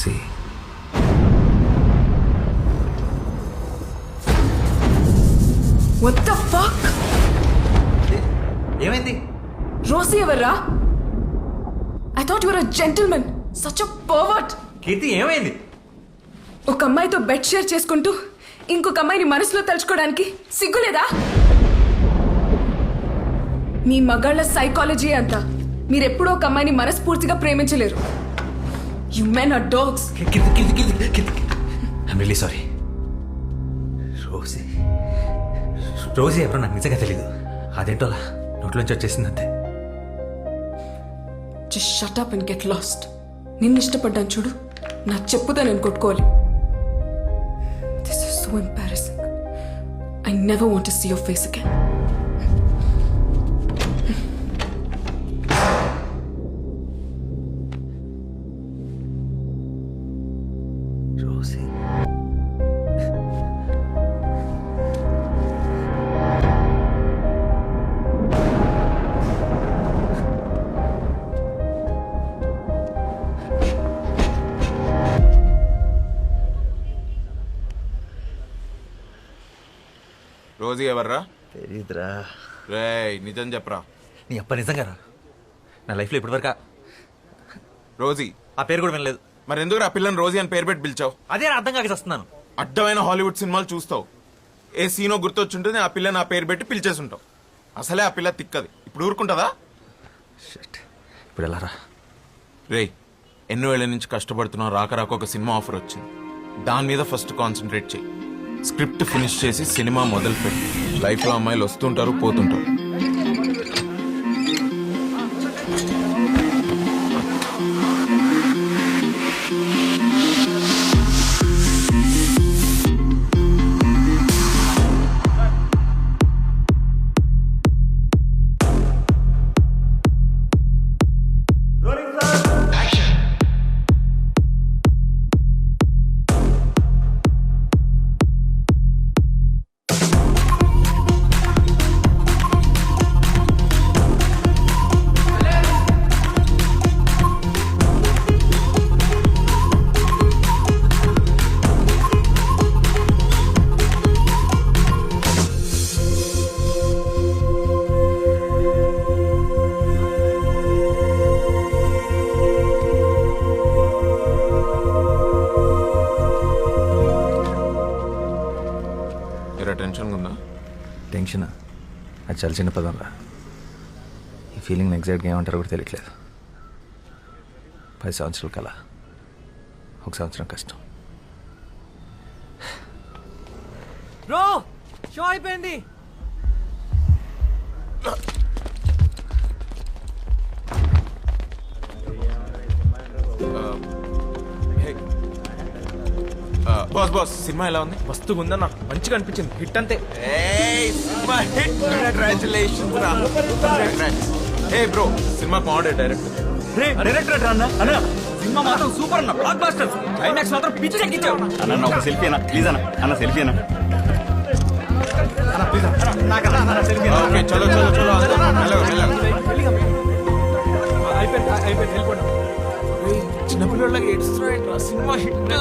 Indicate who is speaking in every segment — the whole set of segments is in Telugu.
Speaker 1: Rosie
Speaker 2: What the fuck?
Speaker 1: ఏమైంది?
Speaker 2: రోసీ ఎవర్రా? I thought you were a gentleman. Such a pervert.
Speaker 1: కీర్తి ఏమైంది?
Speaker 2: ఒక అమ్మాయితో బెడ్ షేర్ చేసుకుంటూ ఇంకొక అమ్మాయిని మనసులో తలుచుకోవడానికి సిగ్గులేదా? మీ మగాళ్ళ సైకాలజీ అంతా మీరెప్పుడూ ఒక అమ్మాయిని మనస్ఫూర్తిగా ప్రేమించలేరు. You men are dogs.
Speaker 1: Keerthi I'm really sorry. Rosy ఎవరో నాకు నిజంగా తెలీదు. అదేంటోలా నోట్లోంచి వచ్చేసిందంతే.
Speaker 2: Just shut up and get lost. నిన్ను ఇష్టపడ్డాను చూడు, నా చెప్పుదా నేను కొట్టుకోవాలి. This is so embarrassing. I never want to see your face again.
Speaker 1: Rosy
Speaker 3: Rosy ఎవర్రా?
Speaker 1: తెలీదురా.
Speaker 3: రేయ్ నిజం చెప్పరా.
Speaker 1: నీ అప్ప నిజంగా రా. నా లైఫ్లో ఇప్పటివరకు
Speaker 3: రోజీ
Speaker 1: ఆ పేరు కూడా వినలేదు.
Speaker 3: మరి ఎందుకు ఆ పిల్లని రోజీ అని పేరు పెట్టి పిలిచావు?
Speaker 1: అదే అర్థం కాక వస్తున్నాను.
Speaker 3: అడ్డమైన హాలీవుడ్ సినిమాలు చూస్తావు, ఏ సీనో గుర్తొచ్చుంటుంది, ఆ పిల్లని ఆ పేరు పెట్టి పిలిచేసుంటావు. అసలే ఆ పిల్ల తిక్కది, ఇప్పుడు ఊరుకుంటుందా?
Speaker 1: ఇప్పుడు ఎలా రా?
Speaker 3: రేయ్ ఎన్నో ఏళ్ళ నుంచి కష్టపడుతున్నావు, రాక ఒక సినిమా ఆఫర్ వచ్చింది. దాని మీద ఫస్ట్ కాన్సన్ట్రేట్ చెయ్యి. స్క్రిప్ట్ ఫినిష్ చేసి సినిమా మొదలు పెట్టి. లైఫ్లో అమ్మాయిలు వస్తుంటారు, పోతుంటారు. టెన్షన్ ఉందా?
Speaker 1: టెన్షనా? అది చాలా చిన్న పదం రా. ఈ ఫీలింగ్ ఎగ్జాక్ట్గా ఏమంటారో కూడా తెలియట్లేదు. 10 సంవత్సరాల కల, 1 సంవత్సరం కష్టం.
Speaker 4: బ్రో షో అయిపోయింది.
Speaker 3: బాస్ సినిమా ఎలా ఉంది?
Speaker 4: మస్తుగా ఉందన్న, మంచిగా అనిపించింది. హిట్ అంతే.
Speaker 3: బ్రో సినిమా బాగుండే డైరెక్టర్.
Speaker 4: డైరెక్టర్ అన్న సినిమా మాత్రం సూపర్ అన్న, బ్లాక్ బస్టర్. క్లైమాక్స్ మాత్రం పిచ్చి ఎక్కించావు
Speaker 5: అన్న. ఒక సెల్ఫీ అన్న ప్లీజ్ అన్న. అన్న సెల్ఫీ అన్న.
Speaker 3: ఓకే చలో చలో చలో
Speaker 4: అయిపోయింది వెళ్ళిపోండి. చిన్నపిల్లలకి ఏడుస్తున్నాడు, సినిమా హిట్.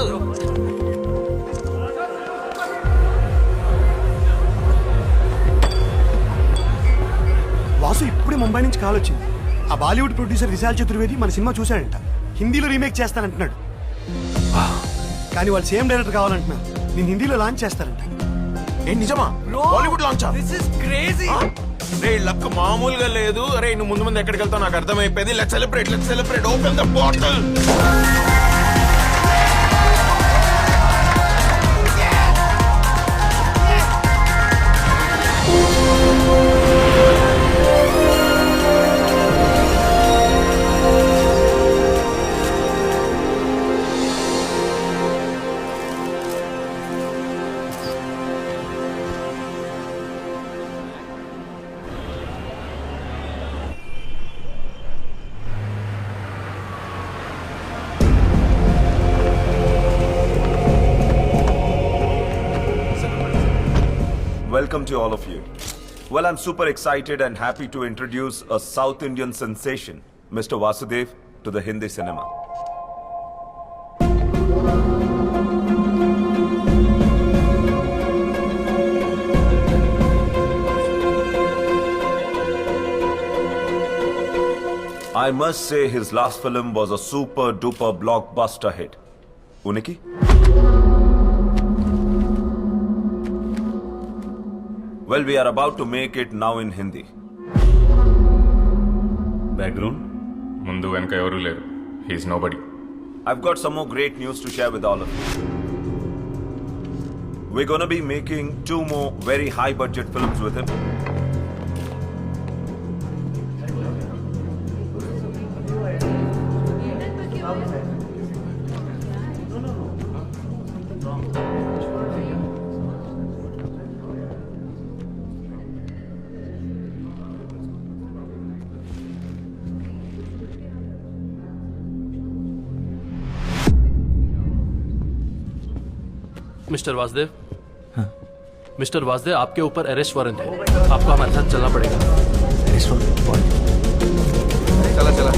Speaker 6: వాసు ఇప్పుడే ముంబై నుంచి కాల్ వచ్చింది. ఆ బాలీవుడ్ ప్రొడ్యూసర్ విశాల్ చతుర్వేది మన సినిమా చూశాడంట. హిందీలో రీమేక్ చేస్తానంటున్నాడు. కానీ వాళ్ళు సేమ్ డైరెక్టర్ కావాలంటున్నారు. నేను హిందీలో లాంచ్ చేస్తారంట.
Speaker 3: ఏ నిజమా? Bollywood launch?
Speaker 4: This is crazy.
Speaker 3: Ray luck మామూలుగా లేదు. అరే నువ్వు ముందు ముందు ఎక్కడికి వెళ్తావు నాకు అర్థమైపోయింది. Let's celebrate open the bottle.
Speaker 7: Welcome to all of you. Well, I'm super excited and happy to introduce a South Indian sensation, Mr. Vasudev, to the Hindi cinema. I must say his last film was a super duper blockbuster hit. Uniki? Well, we are about to make it now in Hindi.
Speaker 5: Background
Speaker 8: ముందు వెనక ఎవరూ లేరు. He's nobody.
Speaker 7: I've got some more great news to share with all of you. We're gonna be making 2 more very high budget films with him.
Speaker 9: Mister Vasudev, mister Vasudev, आपके ऊपर अरेस्ट वारंट है. आपको हमारे साथ चलना पड़ेगा.
Speaker 3: चला चला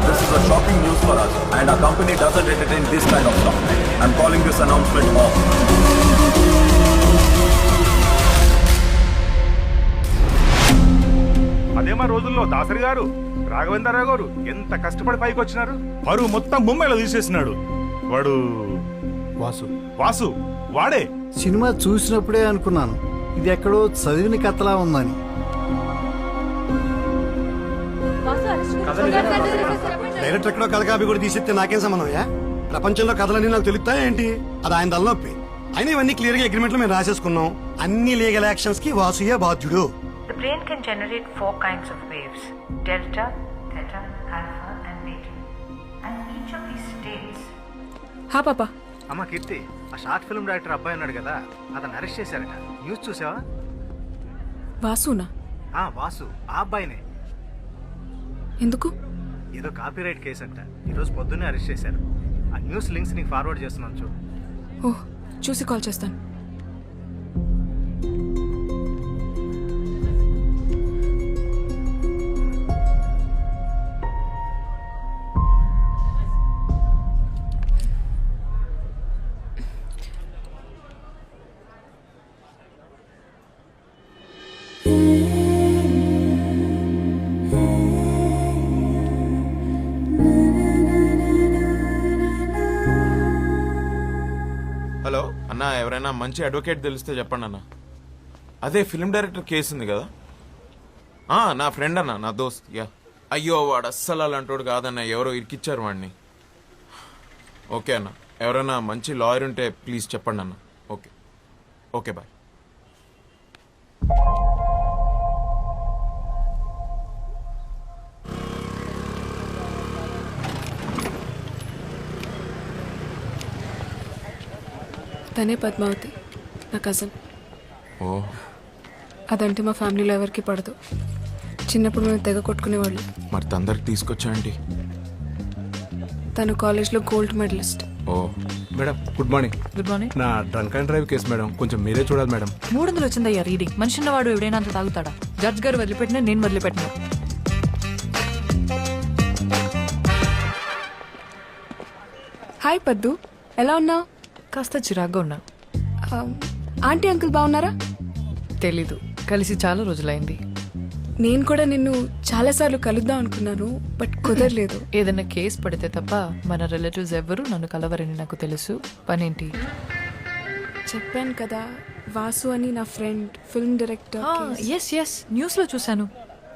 Speaker 7: This is a shocking news for us, and our company doesn't entertain this kind of stuff. I'm calling this announcement off.
Speaker 10: అదే మా రోజుల్లో దాసరి గారు, రాఘవేంద్రరావు గారు ఎంత కష్టపడి పైకి వచ్చినారు. పరువు మొత్తం ముంబైలో తీసేసినాడు వాడు. వాసు వాడే.
Speaker 6: సినిమా చూసినప్పుడే అనుకున్నాను ఇది ఎక్కడో చదివిన కథలా ఉందని. డైరెక్టర్ ఎక్కడో కథ కాపీ కూడా తీసేస్తే నాకేం సంబంధం? ప్రపంచంలో కథలన్నీ నాకు తెలుస్తాయా ఏంటి? అది ఆయన తలనొప్పి. అయినా ఇవన్నీ క్లియర్ గా అగ్రిమెంట్ లో మేము రాసేసుకున్నాం. అన్ని లీగల్ యాక్షన్స్ కి వాసుయే బాధ్యుడు.
Speaker 11: The brain can generate 4 kinds of waves: delta, theta, alpha and beta. And each of these states.
Speaker 2: హా పాపా.
Speaker 6: అమ్మ కీర్తి, ఆ షార్ట్ ఫిల్మ్ డైరెక్టర్ అబ్బాయి ఉన్నాడు కదా, అతను అరెస్ట్ చేశారట. న్యూస్ చూసావా?
Speaker 2: వాసునా?
Speaker 6: వాసు ఆ అబ్బాయినే.
Speaker 2: ఎందుకు?
Speaker 6: ఏదో కాపీరైట్ కేసు అంట. ఈరోజు పొద్దున్నే అరెస్ట్ చేశారు. ఆ న్యూస్ లింక్స్ నీకు ఫార్వర్డ్ చేస్తున్నాను చూడు.
Speaker 2: ఓహ్, చూసి కాల్ చేస్తాను.
Speaker 3: హలో అన్న, ఎవరైనా మంచి అడ్వకేట్ తెలిస్తే చెప్పండి అన్న. అదే ఫిల్మ్ డైరెక్టర్ కేసు ఉంది కదా, నా ఫ్రెండ్ అన్న, నా దోస్త్. యా. అయ్యో, వాడు అస్సలు అలాంటోడు కాదన్న, ఎవరో ఇరికిచ్చారు వాడిని. ఓకే అన్న, ఎవరైనా మంచి లాయర్ ఉంటే ప్లీజ్ చెప్పండి అన్న. Okay okay, bye.
Speaker 2: తనే పద్మావతి, నా కజిన్.
Speaker 3: ఓ,
Speaker 2: అదంటే మా ఫ్యామిలీలో ఎవరికి పడదు. చిన్నప్పుడు మేము తెగ కొట్టుకునేవాళ్ళు.
Speaker 3: మరి తొందరకి తీసుకొచ్చా అండి.
Speaker 2: తను కాలేజ్లో gold medalist.
Speaker 3: Oh
Speaker 4: madam, good morning.
Speaker 12: Good morning.
Speaker 4: నా drunk and drive case madam, కొంచెం మీరే చూడాలి మేడం.
Speaker 12: 300 వచ్చిందయ్యా రీడింగ్. మనిషి ఉన్నవాడు ఎవడైనా అంత తాగుతాడా? జడ్జ్ గారు వదిలిపెట్టినా నేను వదిలిపెట్టినా.
Speaker 2: హాయ్ పద్దు, ఎలా ఉన్నావు?
Speaker 12: కాస్త చిరాగ్గా ఉన్నా.
Speaker 2: ఆంటీ అంకుల్ బాగున్నారా?
Speaker 12: తెలీదు, కలిసి చాలా రోజులైంది.
Speaker 2: నేను కూడా నిన్ను చాలాసార్లు కలుద్దాం అనుకున్నాను, బట్ కుదరలేదు.
Speaker 12: ఏదైనా కేసు పడితే తప్ప మన రిలేటివ్స్ ఎవ్వరూ నన్ను కలవరని నాకు తెలుసు. పనేంటి?
Speaker 2: చెప్పాను కదా, వాసు అని నా ఫ్రెండ్, ఫిల్మ్ డైరెక్టర్.
Speaker 12: ఎస్, న్యూస్లో చూశాను.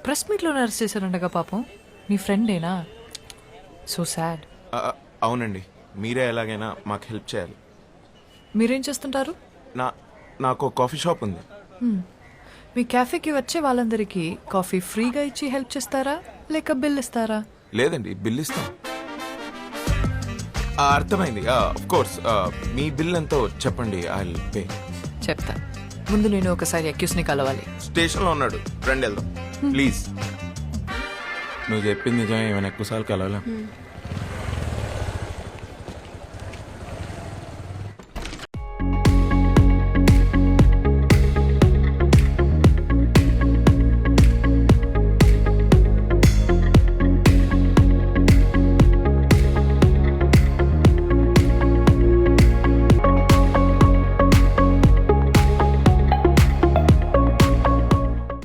Speaker 12: ప్రెస్ మీట్లోనే అరెస్ట్ చేశారండగా. పాపం, మీ ఫ్రెండేనా? So sad.
Speaker 3: అవునండి, మీరే ఎలాగైనా మాకు హెల్ప్ చేయాలి.
Speaker 12: మీరేం చేస్తుంటారు?
Speaker 3: నాకు కాఫీ షాప్ ఉంది.
Speaker 12: మీ క్యాఫేకి వచ్చే వాళ్ళందరికీ కాఫీ ఫ్రీగా ఇచ్చి హెల్ప్ చేస్తారా, లేక బిల్ ఇస్తారా?
Speaker 3: లేదండి, బిల్ ఇస్తాం. అర్థమైంది. Of course. మీ బిల్ ఎంతో చెప్పండి, ఐ విల్ పే.
Speaker 12: చెప్తా. ముందు నేను ఒకసారి అక్యూస్ని కలవాలి.
Speaker 3: స్టేషన్లో ఉన్నాడు, ఫ్రెండ్ వెళ్దాం ప్లీజ్. నువ్వు చెప్పింది నిజమే, ఏమైనా ఎక్కువసార్లు కలవాలా?